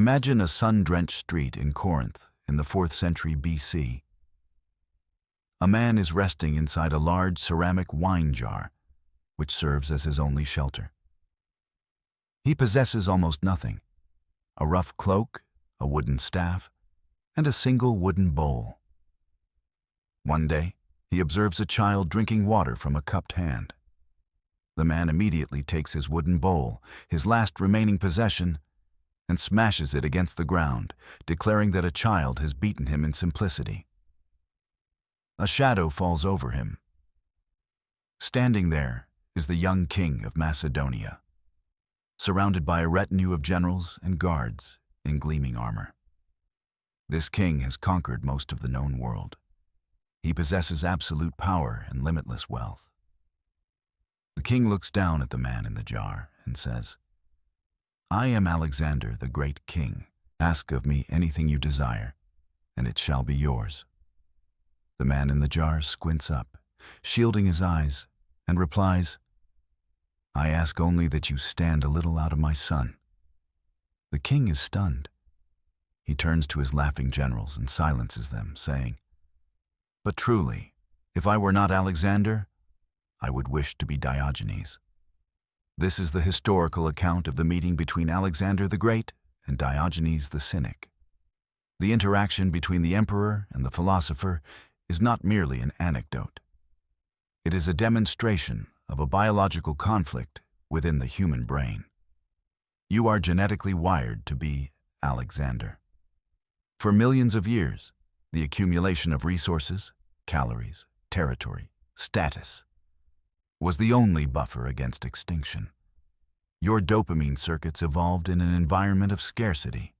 Imagine a sun-drenched street in Corinth in the 4th century BC. A man is resting inside a large ceramic wine jar, which serves as his only shelter. He possesses almost nothing: a rough cloak, a wooden staff, and a single wooden bowl. One day, he observes a child drinking water from a cupped hand. The man immediately takes his wooden bowl, his last remaining possession, and smashes it against the ground, declaring that a child has beaten him in simplicity. A shadow falls over him. Standing there is the young king of Macedonia, surrounded by a retinue of generals and guards in gleaming armor. This king has conquered most of the known world. He possesses absolute power and limitless wealth. The king looks down at the man in the jar and says, "I am Alexander, the great king. Ask of me anything you desire, and it shall be yours." The man in the jar squints up, shielding his eyes, and replies, "I ask only that you stand a little out of my sun." The king is stunned. He turns to his laughing generals and silences them, saying, "But truly, if I were not Alexander, I would wish to be Diogenes." This is the historical account of the meeting between Alexander the Great and Diogenes the Cynic. The interaction between the emperor and the philosopher is not merely an anecdote. It is a demonstration of a biological conflict within the human brain. You are genetically wired to be Alexander. For millions of years, the accumulation of resources, calories, territory, status, was the only buffer against extinction. Your dopamine circuits evolved in an environment of scarcity.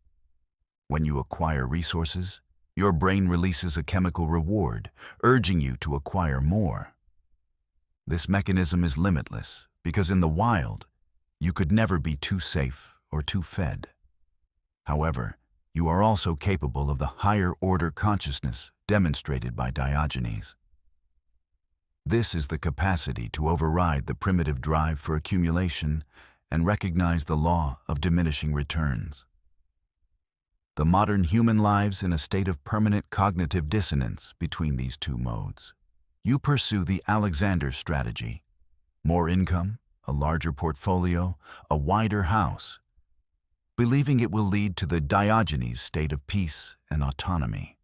When you acquire resources, your brain releases a chemical reward, urging you to acquire more. This mechanism is limitless because in the wild, you could never be too safe or too fed. However, you are also capable of the higher-order consciousness demonstrated by Diogenes. This is the capacity to override the primitive drive for accumulation and recognize the law of diminishing returns. The modern human lives in a state of permanent cognitive dissonance between these two modes. You pursue the Alexander strategy: more income, a larger portfolio, a wider house, believing it will lead to the Diogenes state of peace and autonomy.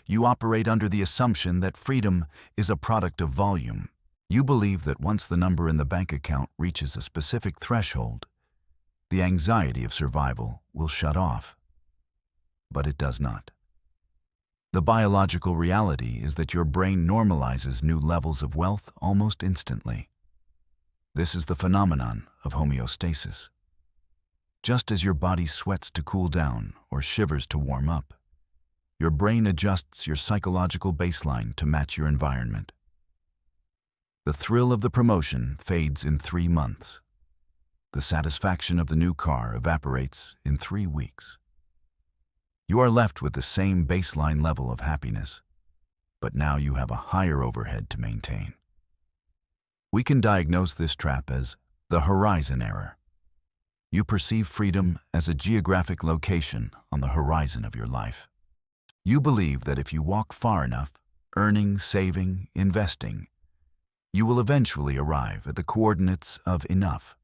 You operate under the assumption that freedom is a product of volume. You believe that once the number in the bank account reaches a specific threshold, the anxiety of survival will shut off. But it does not. The biological reality is that your brain normalizes new levels of wealth almost instantly. This is the phenomenon of homeostasis. Just as your body sweats to cool down or shivers to warm up, your brain adjusts your psychological baseline to match your environment. The thrill of the promotion fades in 3 months. The satisfaction of the new car evaporates in 3 weeks. You are left with the same baseline level of happiness, but now you have a higher overhead to maintain. We can diagnose this trap as the horizon error. You perceive freedom as a geographic location on the horizon of your life. You believe that if you walk far enough, earning, saving, investing, you will eventually arrive at the coordinates of enough.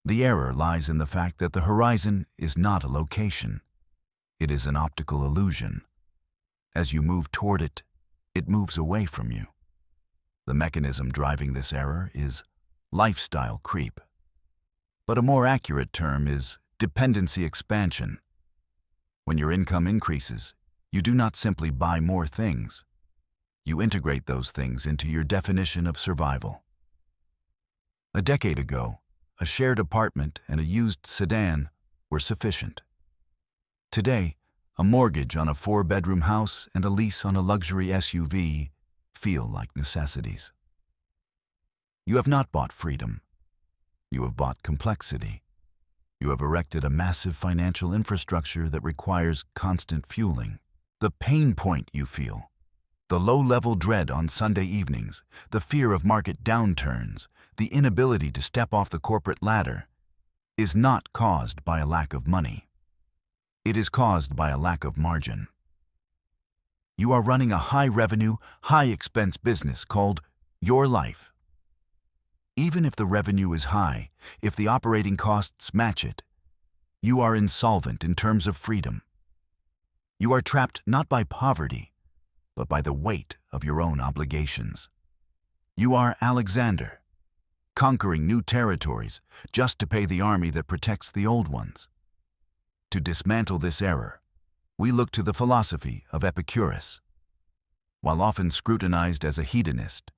The error lies in the fact that the horizon is not a location. It is an optical illusion. As you move toward it, it moves away from you. The mechanism driving this error is lifestyle creep. But a more accurate term is dependency expansion. When your income increases, you do not simply buy more things. You integrate those things into your definition of survival. A decade ago, a shared apartment and a used sedan were sufficient. Today, a mortgage on a 4-bedroom house and a lease on a luxury SUV feel like necessities. You have not bought freedom. You have bought complexity. You have erected a massive financial infrastructure that requires constant fueling. The pain point you feel, the low-level dread on Sunday evenings, the fear of market downturns, the inability to step off the corporate ladder, is not caused by a lack of money. It is caused by a lack of margin. You are running a high-revenue, high-expense business called your life. Even if the revenue is high, if the operating costs match it, you are insolvent in terms of freedom. You are trapped not by poverty, but by the weight of your own obligations. You are Alexander, conquering new territories just to pay the army that protects the old ones. To dismantle this error, we look to the philosophy of Epicurus. While often scrutinized as a hedonist,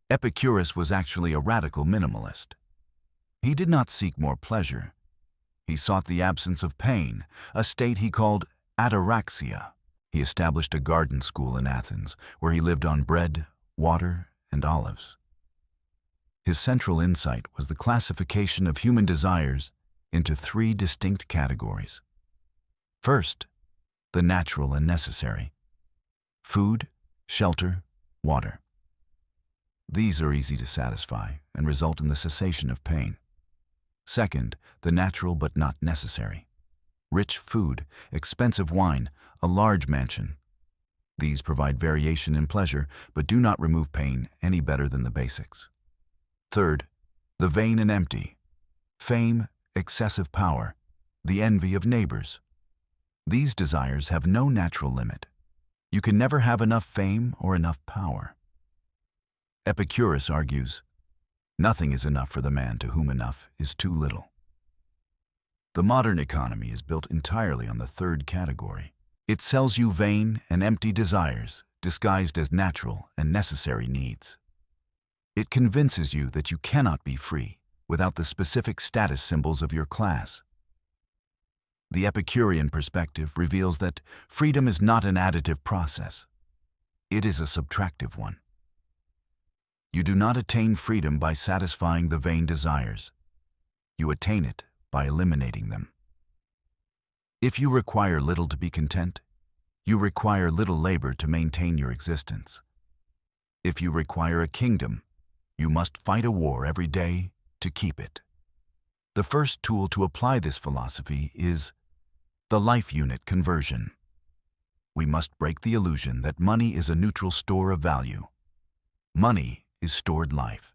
Epicurus was actually a radical minimalist. He did not seek more pleasure. He sought the absence of pain, a state he called ataraxia. He established a garden school in Athens, where he lived on bread, water, and olives. His central insight was the classification of human desires into 3 distinct categories. First, the natural and necessary: food, shelter, water. These are easy to satisfy and result in the cessation of pain. Second, the natural but not necessary: rich food, expensive wine, a large mansion. These provide variation in pleasure, but do not remove pain any better than the basics. Third, the vain and empty: fame, excessive power, the envy of neighbors. These desires have no natural limit. You can never have enough fame or enough power. Epicurus argues, nothing is enough for the man to whom enough is too little. The modern economy is built entirely on the third category. It sells you vain and empty desires disguised as natural and necessary needs. It convinces you that you cannot be free without the specific status symbols of your class. The Epicurean perspective reveals that freedom is not an additive process. It is a subtractive one. You do not attain freedom by satisfying the vain desires. You attain it by eliminating them. If you require little to be content, you require little labor to maintain your existence. If you require a kingdom, you must fight a war every day to keep it. The first tool to apply this philosophy is the life unit conversion. We must break the illusion that money is a neutral store of value. Money is stored life.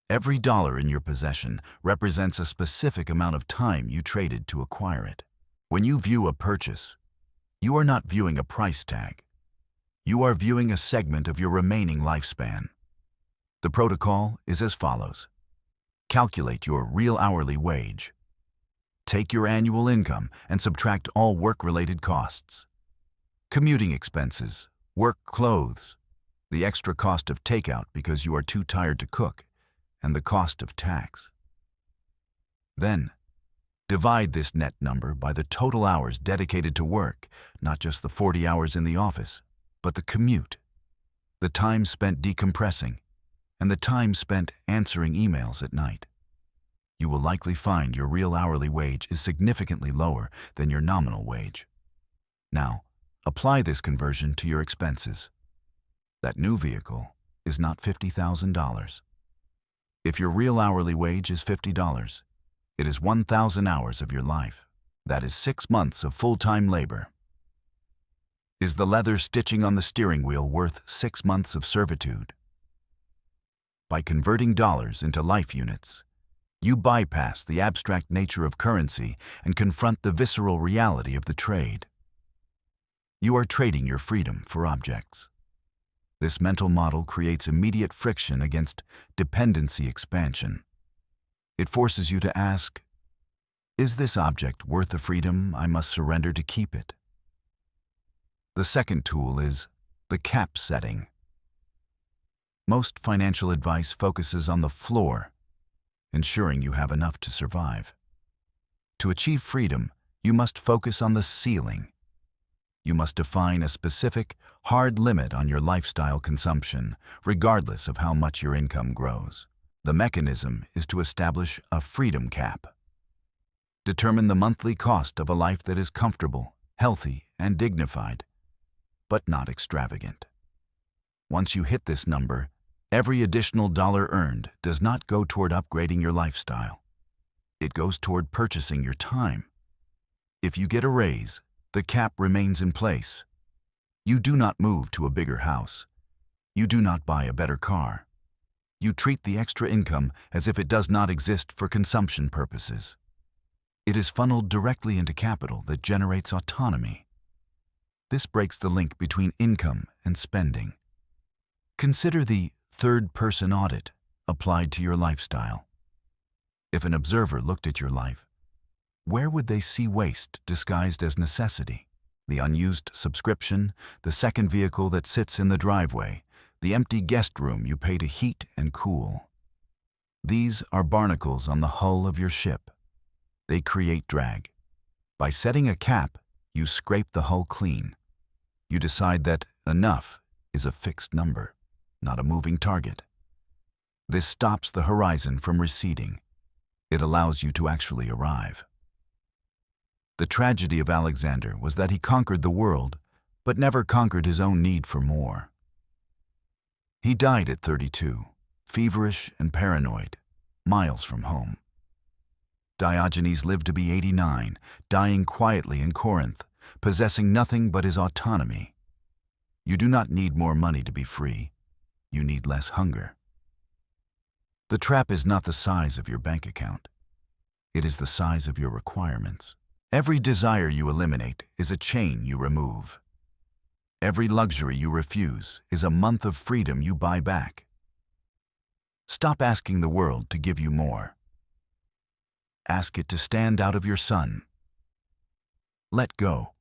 Every dollar in your possession represents a specific amount of time you traded to acquire it. When you view a purchase, you are not viewing a price tag. You are viewing a segment of your remaining lifespan. The protocol is as follows. Calculate your real hourly wage. Take your annual income and subtract all work-related costs. Commuting expenses, work clothes, the extra cost of takeout because you are too tired to cook, and the cost of tax. Then, divide this net number by the total hours dedicated to work, not just the 40 hours in the office, but the commute, the time spent decompressing, and the time spent answering emails at night. You will likely find your real hourly wage is significantly lower than your nominal wage. Now, apply this conversion to your expenses. That new vehicle is not $50,000. If your real hourly wage is $50, it is 1,000 hours of your life. That is 6 months of full-time labor. Is the leather stitching on the steering wheel worth 6 months of servitude? By converting dollars into life units, you bypass the abstract nature of currency and confront the visceral reality of the trade. You are trading your freedom for objects. This mental model creates immediate friction against dependency expansion. It forces you to ask, is this object worth the freedom I must surrender to keep it? The second tool is the cap setting. Most financial advice focuses on the floor, ensuring you have enough to survive. To achieve freedom, you must focus on the ceiling. You must define a specific, hard limit on your lifestyle consumption, regardless of how much your income grows. The mechanism is to establish a freedom cap. Determine the monthly cost of a life that is comfortable, healthy, and dignified, but not extravagant. Once you hit this number, every additional dollar earned does not go toward upgrading your lifestyle. It goes toward purchasing your time. If you get a raise, The cap remains in place. You do not move to a bigger house. You do not buy a better car. You treat the extra income as if it does not exist for consumption purposes. It is funneled directly into capital that generates autonomy. This breaks the link between income and spending. Consider the third-person audit applied to your lifestyle. If an observer looked at your life, where would they see waste disguised as necessity? The unused subscription, the second vehicle that sits in the driveway, the empty guest room you pay to heat and cool. These are barnacles on the hull of your ship. They create drag. By setting a cap, you scrape the hull clean. You decide that enough is a fixed number, not a moving target. This stops the horizon from receding. It allows you to actually arrive. The tragedy of Alexander was that he conquered the world, but never conquered his own need for more. He died at 32, feverish and paranoid, miles from home. Diogenes lived to be 89, dying quietly in Corinth, possessing nothing but his autonomy. You do not need more money to be free. You need less hunger. The trap is not the size of your bank account. It is the size of your requirements. Every desire you eliminate is a chain you remove. Every luxury you refuse is a month of freedom you buy back. Stop asking the world to give you more. Ask it to stand out of your sun. Let go.